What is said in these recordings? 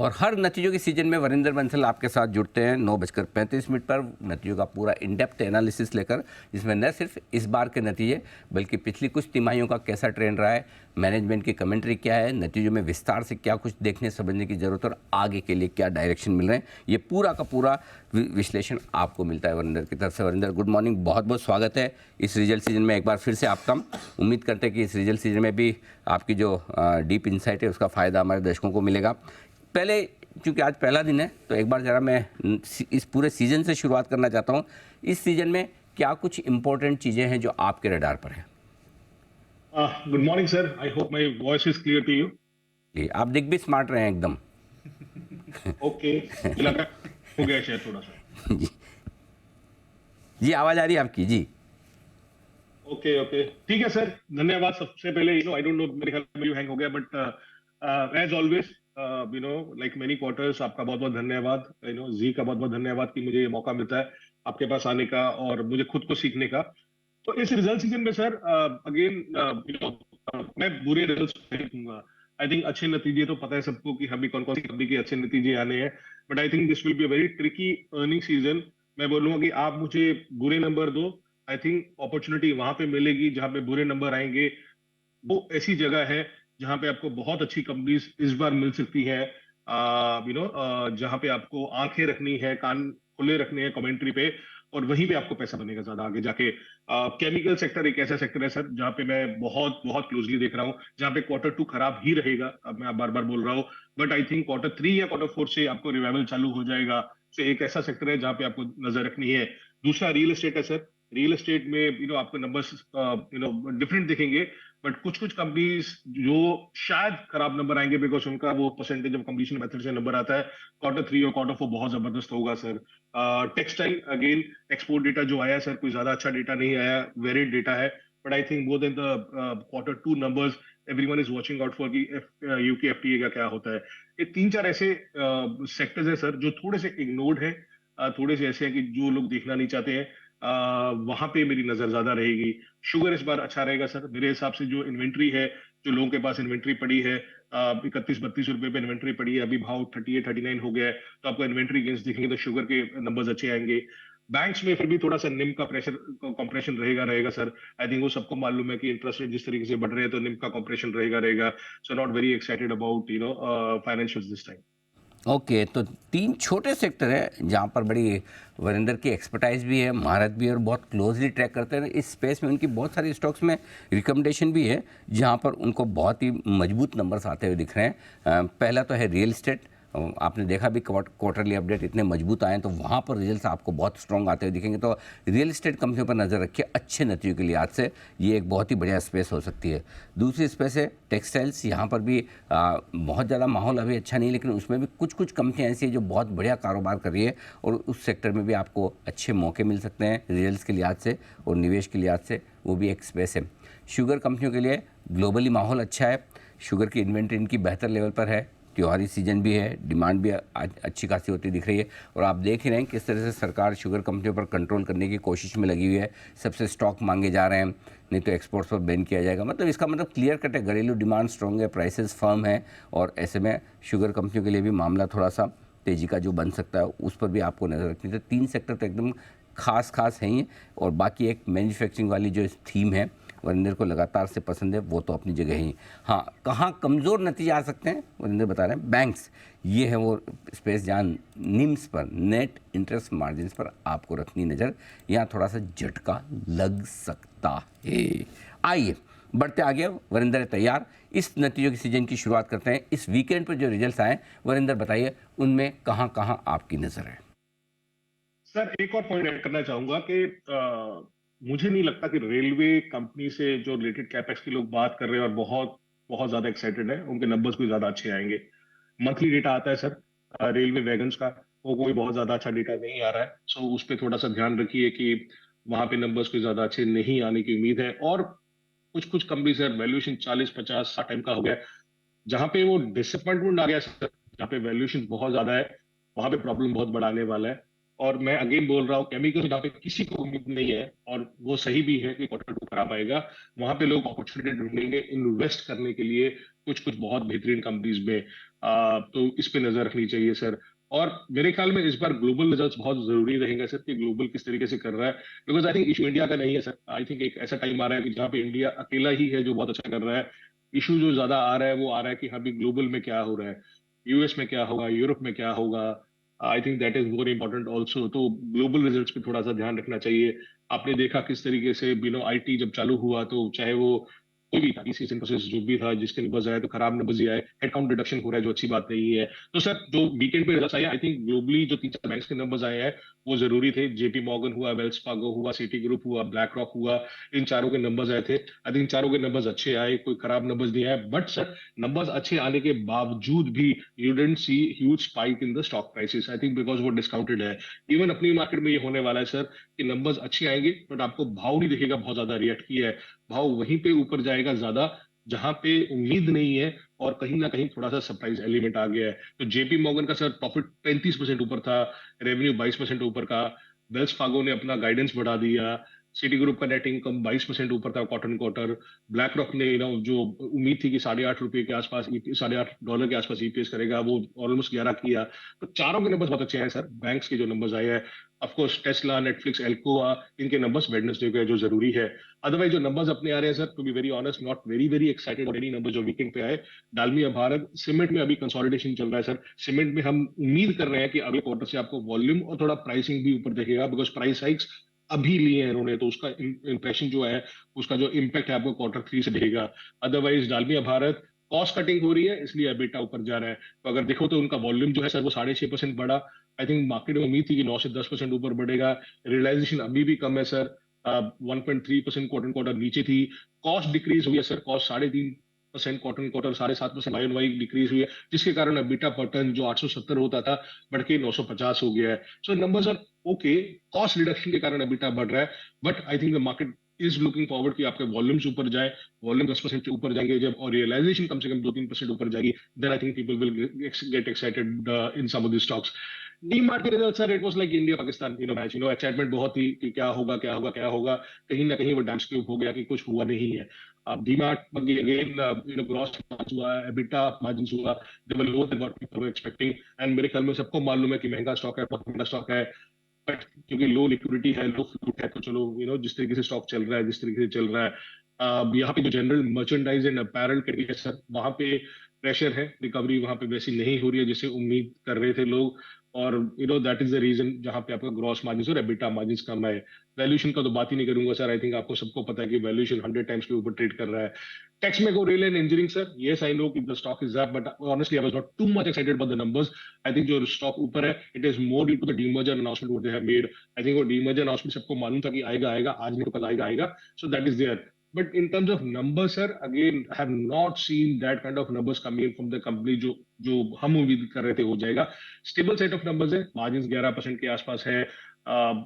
और हर नतीजों के सीजन में वरिंदर बंसल आपके साथ जुड़ते हैं 9:35 पर नतीजों का पूरा इन डेप्थ एनालिसिस लेकर, जिसमें न सिर्फ इस बार के नतीजे बल्कि पिछली कुछ तिमाहियों का कैसा ट्रेंड रहा है, मैनेजमेंट की कमेंट्री क्या है, नतीजों में विस्तार से क्या कुछ देखने समझने की ज़रूरत और आगे के लिए क्या डायरेक्शन मिल रहे हैं, ये पूरा का पूरा विश्लेषण आपको मिलता है वरिंदर की तरफ से। वरिंदर, गुड मॉर्निंग, बहुत बहुत स्वागत है इस रिजल्ट सीजन में एक बार फिर से आपका। उम्मीद करते हैं कि इस रिजल्ट सीजन में भी आपकी जो डीप इंसाइट है उसका फ़ायदा हमारे दर्शकों को मिलेगा। पहले, क्योंकि आज पहला दिन है, तो एक बार ज़रा मैं इस पूरे सीज़न से शुरुआत करना चाहता हूँ। इस सीज़न में क्या कुछ इम्पोर्टेंट चीज़ें हैं जो आपके रडार पर हैं? Good morning sir, I hope my voice is clear to you. जी, आप दिख भी स्मार्ट रहे हैं एकदम। ओके, लगा हो गया शायद थोड़ा सा। जी जी, आवाज़ आ रही है आपकी जी। ओके ओके, ठीक है सर, धन्यवाद। सबसे पहले आई डोंट नो, मेरे ख्याल में यू हैंग हो गया, but as always like many quarters, आपका बहुत बहुत धन्यवाद। जी का बहुत बहुत धन्यवाद कि मुझे ये मौका मिलता है आपके पास आने का और मुझे खुद को सीखने का। तो इस रिजल्ट सीजन में सर, अगेन मैं बुरे रिजल्ट नहीं दूंगा। आई थिंक अच्छे नतीजे तो पता है सबको कि अभी कौन कौन सी कंपनी के अच्छे नतीजे आने हैं, but I think this will be a very tricky earning season. मैं बोलूंगा कि आप मुझे बुरे नंबर दो, आई थिंक अपॉर्चुनिटी वहां पे मिलेगी जहां पे बुरे नंबर आएंगे। वो ऐसी जगह है जहां पे आपको बहुत अच्छी कंपनीज इस बार मिल सकती है। जहां पे आपको आंखें रखनी है, कान खुले रखने हैं कमेंट्री पे, और वहीं पे आपको पैसा बनेगा ज्यादा आगे जाके। केमिकल सेक्टर एक ऐसा सेक्टर है सर जहां पे मैं बहुत बहुत क्लोजली देख रहा हूँ, जहां पे Q2 खराब ही रहेगा। अब मैं बार बार बोल रहा हूँ, बट आई थिंक Q3 या Q4 से आपको रिवाइवल चालू हो जाएगा। तो एक ऐसा सेक्टर है जहां पे आपको नजर रखनी है। दूसरा रियल एस्टेट है सर। रियल एस्टेट में आपको नंबर्स डिफरेंट दिखेंगे, बट कुछ कुछ कंपनीज जो शायद खराब नंबर आएंगे बिकॉज उनका वो परसेंटेज ऑफ कंप्लीशन मेथड से नंबर आता है। Q3 और Q4 बहुत जबरदस्त होगा sir. Textile again, export data जो आया सर, कोई ज्यादा अच्छा डेटा नहीं आया, वेरिड डेटा है, but I think more than the Q2 numbers everyone is watching out for कि यूके एफटीए का क्या होता है। ये तीन चार ऐसे सेक्टर्स है सर जो थोड़े से इग्नोर्ड है, थोड़े से ऐसे हैं कि जो लोग देखना नहीं चाहते हैं। वहां पे मेरी नजर ज्यादा रहेगी। शुगर इस बार अच्छा रहेगा सर मेरे हिसाब से। जो इन्वेंट्री है, जो लोगों के पास इन्वेंट्री पड़ी है, 31-32 रुपए पे इन्वेंट्री पड़ी है, अभी भाव 38-39 हो गया है, तो आपको इन्वेंट्री गेंस दिखेंगे तो शुगर के नंबर्स अच्छे आएंगे। बैंक्स में फिर भी थोड़ा सा निम का प्रेशर कंप्रेशन रहेगा रहेगा सर। आई थिंक वो सबको मालूम है कि इंटरेस्ट रेट जिस तरीके से बढ़ रहे हैं, तो निम का कंप्रेशन रहेगा रहेगा। So not very excited about financial this time. Okay, तो 3 छोटे सेक्टर हैं जहाँ पर बड़ी वरिंदर की एक्सपर्टाइज भी है, महारत भी है और बहुत क्लोजली ट्रैक करते हैं। इस स्पेस में उनकी बहुत सारी स्टॉक्स में रिकमेंडेशन भी है जहाँ पर उनको बहुत ही मजबूत नंबर्स आते हुए दिख रहे हैं। पहला तो है रियल एस्टेट। आपने देखा भी क्वार्टरली अपडेट इतने मजबूत आए हैं, तो वहाँ पर रिजल्ट्स आपको बहुत स्ट्रॉन्ग आते हुए दिखेंगे। तो रियल एस्टेट कंपनियों पर नज़र रखिए अच्छे नतीजों के लिहाज से, ये एक बहुत ही बढ़िया स्पेस हो सकती है। दूसरी स्पेस है टेक्सटाइल्स। यहाँ पर भी बहुत ज़्यादा माहौल अभी अच्छा नहीं, लेकिन उसमें भी कुछ कुछ कंपनियाँ ऐसी हैं जो बहुत बढ़िया कारोबार कर रही है और उस सेक्टर में भी आपको अच्छे मौके मिल सकते हैं रिजल्ट्स के लिहाज से और निवेश के लिहाज से, वो भी एक स्पेस है। शुगर कंपनियों के लिए ग्लोबली माहौल अच्छा है, शुगर की इन्वेंट्री इनकी बेहतर लेवल पर है, त्योहारी सीजन भी है, डिमांड भी अच्छी खासी होती दिख रही है। और आप देख ही रहे हैं किस तरह से सरकार शुगर कंपनियों पर कंट्रोल करने की कोशिश में लगी हुई है। सबसे स्टॉक मांगे जा रहे हैं, नहीं तो एक्सपोर्ट्स पर बैन किया जाएगा। मतलब इसका मतलब क्लियर कट है, घरेलू डिमांड स्ट्रॉन्ग है, प्राइसेस फर्म है, और ऐसे में शुगर कंपनियों के लिए भी मामला थोड़ा सा तेज़ी का जो बन सकता है उस पर भी आपको नज़र रखनी है। तो 3 सेक्टर तो एकदम खास हैं ही, और बाकी एक मैन्युफैक्चरिंग वाली जो थीम है वरिंदर को लगातार से पसंद है, वो तो अपनी जगह ही। हाँ, कहाँ कमज़ोर नतीजे आ सकते हैं वरिंदर बता रहे हैं, बैंक्स, ये है वो स्पेस जहाँ निम्स पर, नेट इंटरेस्ट मार्जिन पर आपको रखनी नज़र, यहाँ थोड़ा सा झटका लग सकता है। आइए बढ़ते आगे, वरिंदर है तैयार, इस नतीजों की सीजन की शुरुआत करते हैं। इस वीकेंड पर जो रिजल्ट्स आए, वरिंदर बताइए उनमें कहाँ कहाँ आपकी नज़र है? सर एक और पॉइंट ऐड करना चाहूंगा कि मुझे नहीं लगता कि रेलवे कंपनी से जो रिलेटेड कैपेक्स के लोग बात कर रहे हैं और बहुत बहुत ज्यादा एक्साइटेड है, उनके नंबर्स कोई ज्यादा अच्छे आएंगे। मंथली डेटा आता है सर रेलवे वैगन्स का, वो कोई बहुत ज्यादा अच्छा डेटा नहीं आ रहा है। सो उस पर थोड़ा सा ध्यान रखिए कि वहां पे नंबर्स कोई ज्यादा अच्छे नहीं आने की उम्मीद है। और कुछ कुछ कंपनी सर वैल्यूएशन 40-50-60 टाइम का हो गया, जहां पे वो डिसअपॉइंटमेंट आ गया सर, जहाँ पे वैल्यूएशन बहुत ज्यादा है, वहां पे प्रॉब्लम बहुत बढ़ाने वाला है। और मैं अगेन बोल रहा हूँ केमिकल जहाँ पे किसी को उम्मीद नहीं है, और वो सही भी है कि क्वार्टर टू खराब आएगा, वहां पे लोग अपॉर्चुनिटी ढूंढेंगे इन्वेस्ट करने के लिए कुछ कुछ बहुत बेहतरीन कंपनीज में। तो इस पे नजर रखनी चाहिए सर। और मेरे ख्याल में इस बार ग्लोबल रिजल्ट्स बहुत जरूरी रहेंगे सर, कि ग्लोबल किस तरीके से कर रहा है, because I think issue India का नहीं है सर। आई थिंक एक ऐसा टाइम आ रहा है कि जहाँ पे इंडिया अकेला ही है जो बहुत अच्छा कर रहा है। इशू जो ज्यादा आ रहा है वो आ रहा है कि हाँ भी ग्लोबल में क्या हो रहा है, यूएस में क्या होगा, यूरोप में क्या होगा। I think that is more important also. तो ग्लोबल रिजल्ट्स पे थोड़ा सा ध्यान रखना चाहिए। आपने देखा किस तरीके से आईटी जब चालू हुआ, तो चाहे वो कोई भी था, इसी प्रोसेस जो भी था, जिसके नंबर्स आए तो खराब नंबर्स ही आए, हेडकाउंट रिडक्शन हो रहा है जो अच्छी बात नहीं है। तो सर जो वीकेंड पे रिजल्ट्स आए, आई थिंक ग्लोबली जो 3-4 बैंक्स के नंबर्स आए हैं वो जरूरी थे। जेपी मॉर्गन हुआ, वेल्स फार्गो हुआ, सिटी ग्रुप हुआ, ब्लैक रॉक हुआ, इन चारों के नंबर्स आए थे। आई थिंक चारों के नंबर्स अच्छे आए, कोई खराब नंबर्स नहीं आए। बट सर नंबर्स अच्छे आने के बावजूद भी you didn't see huge spike in the stock prices, I think because वो डिस्काउंटेड है। इवन अपनी मार्केट में ये होने वाला है सर कि नंबर्स अच्छे आएंगे बट आपको भाव नहीं दिखेगा बहुत ज्यादा रिएक्ट किया है। भाव वहीं पे ऊपर जाएगा ज्यादा जहां पे उम्मीद नहीं है, और कहीं ना कहीं थोड़ा सा सरप्राइज एलिमेंट आ गया है। तो जेपी मॉर्गन का सर प्रॉफिट 35% ऊपर था, रेवेन्यू 22% ऊपर का। वेल्स फार्गो ने अपना गाइडेंस बढ़ा दिया। सिटी ग्रुप का नेट इनकम 22% ऊपर था क्वार्टर क्वार्टर। ब्लैक रॉक ने जो उम्मीद थी कि ₹8.5 के आसपास, $8.5 के आसपास ईपीएस करेगा, वो ऑलमोस्ट 11 किया। तो चारों के नंबर्स बहुत अच्छे हैं सर। बैंक्स के जो नंबर्स आए हैं, of course Tesla, Netflix, Alcoa, इनके नंबर्स वेडनेसडे को है जो जरूरी है। अदरवाइज जो नंबर्स अपने आ रहे हैं sir, to be very honest, not very very excited और एनी नंबर जो वीकेंड पे आए। डालमिया भारत सीमेंट में अभी कंसोलिडेशन चल रहा है सर। सीमेंट में हम उम्मीद कर रहे हैं कि अगले क्वार्टर से आपको वॉल्यूम और थोड़ा प्राइसिंग भी ऊपर दिखेगा, बिकॉज प्राइस हाइक्स अभी लिए हैं इन्होंने, तो उसका इंप्रेशन जो है, उसका जो इम्पैक्ट है आपको क्वार्टर थ्री से दिखेगा। Otherwise Dalmia Bharat cost cutting हो रही है इसलिए अबीटा ऊपर जा रहा है। तो अगर देखो तो उनका वॉल्यूम जो है सर वो 6.5% बढ़ा। आई थिंक मार्केट में उम्मीद थी कि 9 से 10% ऊपर बढ़ेगा। रियलाइजेशन अभी भी कम है सर, 1.3% क्वार्टर क्वार्टर नीचे थी। कॉस्ट डिक्रीज हुई है sir, cost 3.5% quarter quarter, 7.5% Y Y decrease हुई है, जिसके कारण अबीटा पर टन जो 870 होता था बढ़ के 950 हो गया है। So numbers are okay, cost reduction के कारण अबीटा बढ़ रहा है। But I think the market is looking forward कि आपके वॉल्यूम्स ऊपर जाए, वॉल्यूम 10% ऊपर जाएंगे जब, और रियलाइजेशन कम से कम 2-3% ऊपर जाएगी, then I think people will get excited in some of the stocks. DMart के result sir, it was like India Pakistan match, excitement बहुत थी कि क्या होगा क्या होगा क्या होगा। कहीं ना कहीं वो डांस क्यूब हो गया कि कुछ हुआ नहीं है। अब डीमार्ट अगेन ग्रॉस मार्जिन हुआ, एबिटा मार्जिन हुआ, they were lower than what people were expecting. And मेरे ख्याल में सबको मालूम है कि महंगा स्टॉक है, बहुत महंगा स्टॉक है। बट क्योंकि लो लिक्विडिटी है, लो फ्लूट है, तो चलो जिस तरीके से स्टॉक चल रहा है, जिस तरीके से चल रहा है, यहाँ पे जो general merchandise and apparel category है सर, वहां पे प्रेशर है, रिकवरी वहां पे वैसी नहीं हो रही है जैसे उम्मीद कर रहे थे लोग। और दैट इज द रीजन जहां पे आपका ग्रॉस मार्जिन और एबिटा मार्जिन कम है। वैल्यूएशन का तो बात ही नहीं करूंगा सर, आई थिंक आपको सबको पता है कि वैल्यूएशन 100 टाइम्स के ऊपर ट्रेड कर रहा है। Texmaco rail and engineering sir, yes I know कि the stock is up, but honestly I was not too much excited about the numbers. I think जो स्टॉक ऊपर है, it is more due to the demerger announcement what they have made. I think वो demerger announcement सबको मालूम था कि आएगा आएगा, आज नहीं तो कल आएगा आएगा। So that is there. But in terms of numbers, sir, again, I have not seen that kind of numbers coming in from the company जो हम उम्मीद कर रहे थे हो जाएगा। स्टेबल सेट ऑफ नंबर्स है, मार्जिन 11% के आसपास है।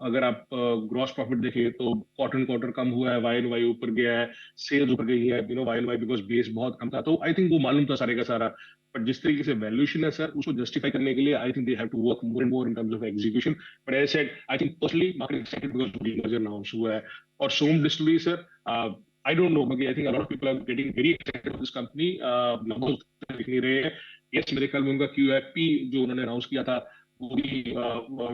अगर आप ग्रॉस प्रॉफिट देखें तो क्वार्टर क्वार्टर कम हुआ है, वाई एंड वाई ऊपर गया है, सेल्स ऊपर गई है, Y and Y, because base बहुत कम था। तो आई थिंक वो मालूम था सारे का सारा। बट जिस तरीके से वैल्यूएशन है सर, उसको जस्टिफाई करने के लिए I think they have to work more and more in terms of execution. But as said, I think personally market excited because demerger announce हुआ है। और Som distillery sir, I don't know, but I think a lot of people are getting very excited about this company. Numbers दिख नहीं रहे हैं। Yes, मेरे ख्याल में उनका QIP जो उन्होंने अनाउंस किया था वो भी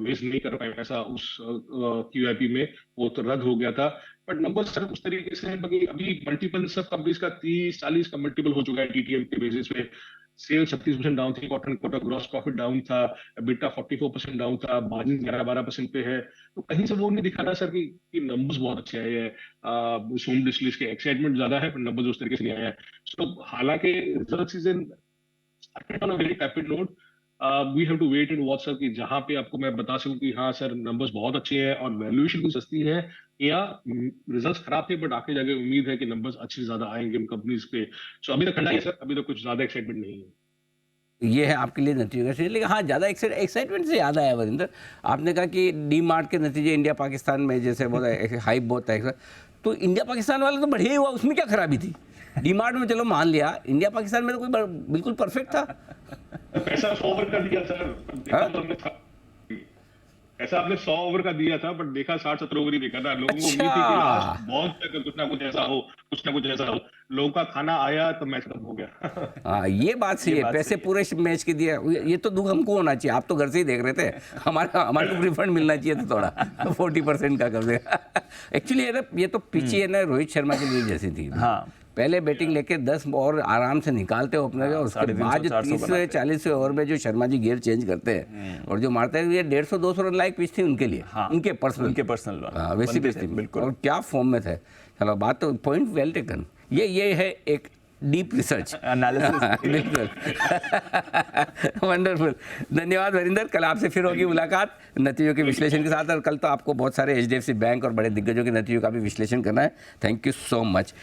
रेज नहीं कर पाए पैसा उस QIP में, वो तो रद्द हो गया था। बट नंबर सर उस तरीके से है, बाकी अभी मल्टीपल सब कंपनीज का 30-40 का मल्टीपल हो चुका है TTM के बेसिस पे। सेल 36% डाउन थी quarter quarter, gross profit down था, एबिटा 44% डाउन था, मार्जिन 11-12% पे है। तो कहीं से वो नहीं दिखा रहा सर कि नंबर्स बहुत अच्छे आए हैं। सोम डिस्टिलरीज के एक्साइटमेंट ज्यादा है पर नंबर्स उस तरीके से नहीं आया है। सो हालांकि result season started on a very tepid note. We have to wait and watch sir कि जहां पे आपको मैं बता सकूं कि हाँ सर नंबर्स बहुत अच्छे हैं और वैल्यूएशन भी सस्ती है, या रिजल्ट्स खराब थे बट आगे जाके उम्मीद है कि नंबर्स अच्छे से ज्यादा आएंगे उन कंपनीज पे। सो अभी तक ठंडा है सर, अभी तक कुछ ज्यादा एक्साइटमेंट नहीं है। ये है आपके लिए नतीजों का सीजन। लेकिन हाँ, ज़्यादा एक्साइटमेंट से याद आया वरिंदर, आपने कहा कि डी मार्ट के नतीजे इंडिया पाकिस्तान में जैसे बहुत हाइप बहुत है, तो इंडिया पाकिस्तान वाला तो बढ़िया ही हुआ, उसमें क्या खराबी थी? डी मार्ट में चलो मान लिया, इंडिया पाकिस्तान में तो कोई बिल्कुल परफेक्ट था। पैसा फॉरवर्ड कर दिया सर, देखा तो हमने था। ऐसा आपने 100 ओवर का दिया था, बट देखा 60-70 ओवर ही देखा था। लोगों को उम्मीद थी कि अच्छा। लास्ट बॉल तक कुछ ना कुछ ऐसा हो, कुछ ना कुछ ऐसा हो। लोगों का खाना आया तो मैच खत्म हो गया। हाँ, ये बात सही ये है, बात पैसे सही है। पूरे मैच के दिया। ये तो दुख हमको होना चाहिए, आप तो घर से ही देख रहे थे। हमारे को रिफंड मिलना चाहिए था थोड़ा, 40% का कर दे। एक्चुअली ये तो पिची है ना रोहित शर्मा के लिए जैसी थी। हाँ। पहले बैटिंग लेके 10 और आराम से निकालते हो अपने, और उसके 350, बाद जो 400 बनाते 30-40 ओवर में जो शर्मा जी गियर चेंज करते हैं और जो मारते हैं, ये 150-200 रन लायक पिच थी उनके लिए। हाँ, उनके पर्सनल वैसी पिच थी बिल्कुल। और क्या फॉर्म में थे। चलो, बात तो पॉइंट वेल टेकन। ये है एक डीप रिसर्च एनालिसिस। बिल्कुल। वंडरफुल। धन्यवाद वरिंदर, कल आपसे फिर होगी मुलाकात नतीजों के विश्लेषण के साथ, और कल तो आपको बहुत सारे HDFC बैंक और बड़े दिग्गजों के नतीजों का भी विश्लेषण करना है। Thank you so much.